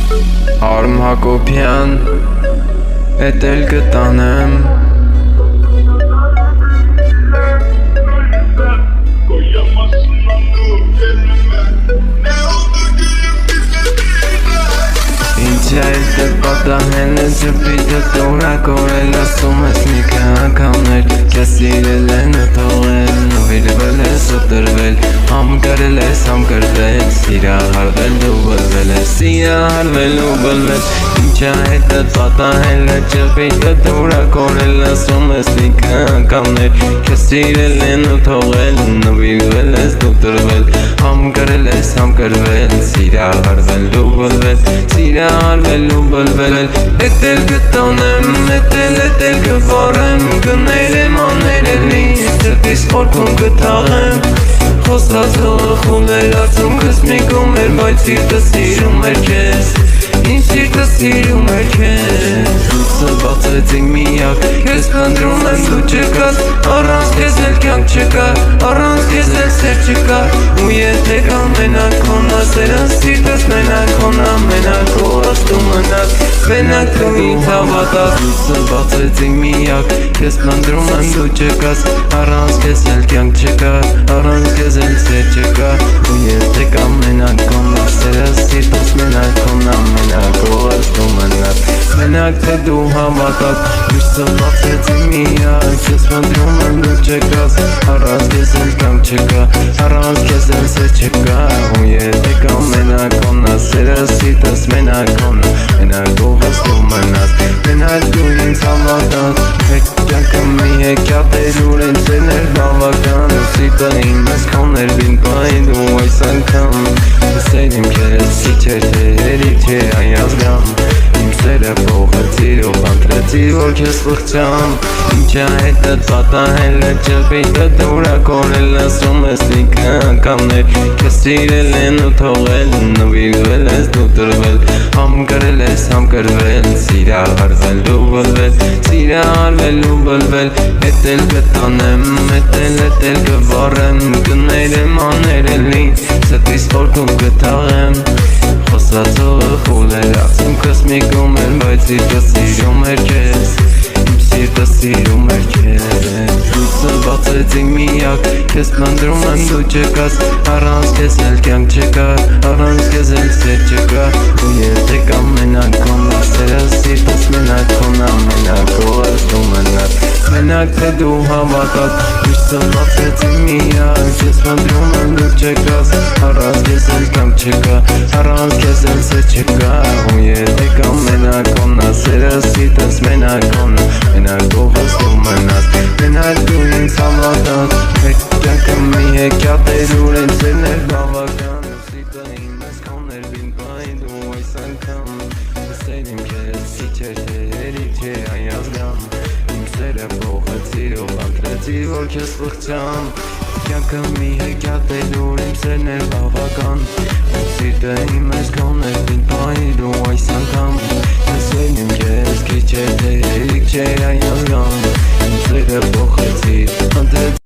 Արմ Հակոբյան, էդ էլ կտանեմ Ինչ այդ է պատահել է ջպիտը տորա կորել ասում ես մի կյանքամներ Կես սիրել են ու թողել նվիրվել ես ու տրվել Համ կարել ես համ կրվել Սիրահարվել ու բլվել ես Սիրահարվել ու բլվել Ինչ այդ է պատահել է ջպիտը տորա կորել ասում ես մի կյանքամներ Կես սիրել են ու թողել նվիրվել ես ու տրվել Համ կարել ես համ կրվել Սիրահարվել ու բլվել Սիրահարվել ու բլվել Էդ էլ կտանեմ, էդ էլ կվարեմ Կներեմ աներելի, ծրտիս խորքում կթաղեմ Խոստացողը խուլեր արցունքս միգում էր Բայց սիրտը սիրում էր քեզ Իմ սիրտը սիրում էր քեզ Լույսը բացեցինք միակ Քեզ փնտրում եմ դու չկաս Առանց քեզ էլ կյանք չկա Առանց քեզ էլ սեր չկա Ու եթե կա մենակ քոնա Սերը սիրտս մենակ քոնա Մենակ օրս դու մնաս Մենակ դու ինձ հավատաս Լույսը բացեցինք միակ Քեզ փնտրում եմ դու չկաս Առանց քեզ էլ կյանք չկա Առանց քեզ էլ սեր չկա Ու եթե կա մենակ քոնա Սերը սիրտս մենակ քոնա Մենակ օրս դու մնաս Մենակ թե դու հավատաս Լույսը բացեցինք միակ Քեզ փնտրում եմ դու չկաս Առանց քեզ էլ կյանք չկա Առանց քեզ էլ սեր չկա Ու եթե կա մենակ քոնա Սերը սիրտս մենակ քոնա Մենակ օրս դու մնաս Մենակ դու ինձ հավատաս Հետ կյանքը մի հեքիաթ էր ուր ինձ էր բավական Ու սիրտը իմս քոներ բին պայն դու այս անգամ Սեր իմ քեզ սիչեր թե հերիք չէ այն ազգամ Իմ սերը փոխեցիր ու բանտրեցիր որ քեզ խղճամ Ինչա հետըտ պատահել է ջպիտը դուրա կորել ասում ես մի կյանքամներ Քեզ սիրել են ու թողել նվիրվել ես դու տրվել Համ կրել ես համ կրվել Սիրահարվել ու բլվել Սիրահարվել ու բլվել Էդ էլ կտանեմ էդ էլ կվարեմ Կներեմ աներելի Սրտիս խորքում կթաղեմ Խոստացողը խուլեր արցունքս միգում էր Բայց սիրտը սիրում էր քեզ Իմ սիրտը սիրում էր քեզ Լույսը բացեցինք միակ Քեզ փնտրում եմ դու չկաս Առանց քեզ էլ կյանք չկա Առանց քեզ էլ սեր չկա Ու եթե կա մենակ քոնա Սերը սիրտս մենակ քոնա Մենակ օրս դու մնաս Մենակ թե դու հավատաս Լույսը բացեցինք միակ Քեզ փնտրում եմ դու չկաս Առանց քեզ էլ կյանք չկա Առանց քեզ էլ սեր չկա Ու եթե կա մենակ քոնա Սերը սիրտս մենակ քոնա Մենակ օրս դու մնաս Մենակ դու ինձ հավատաս Հետ կյանքը մի հեքիաթ էր ուր ինձ էր բավական Ու սիրտը իմս քոներ բին պայն դու այս անգամ Սեր իմ քեզ սիչեր թե հերիք չէ այն ազգամ Իմ սերը փոխեցիր ու բանտրեցիր որ քեզ խղճամ Կյանքը մի հեքիաթ էր ուր ինձ էր բավական Ու սիրտը իմս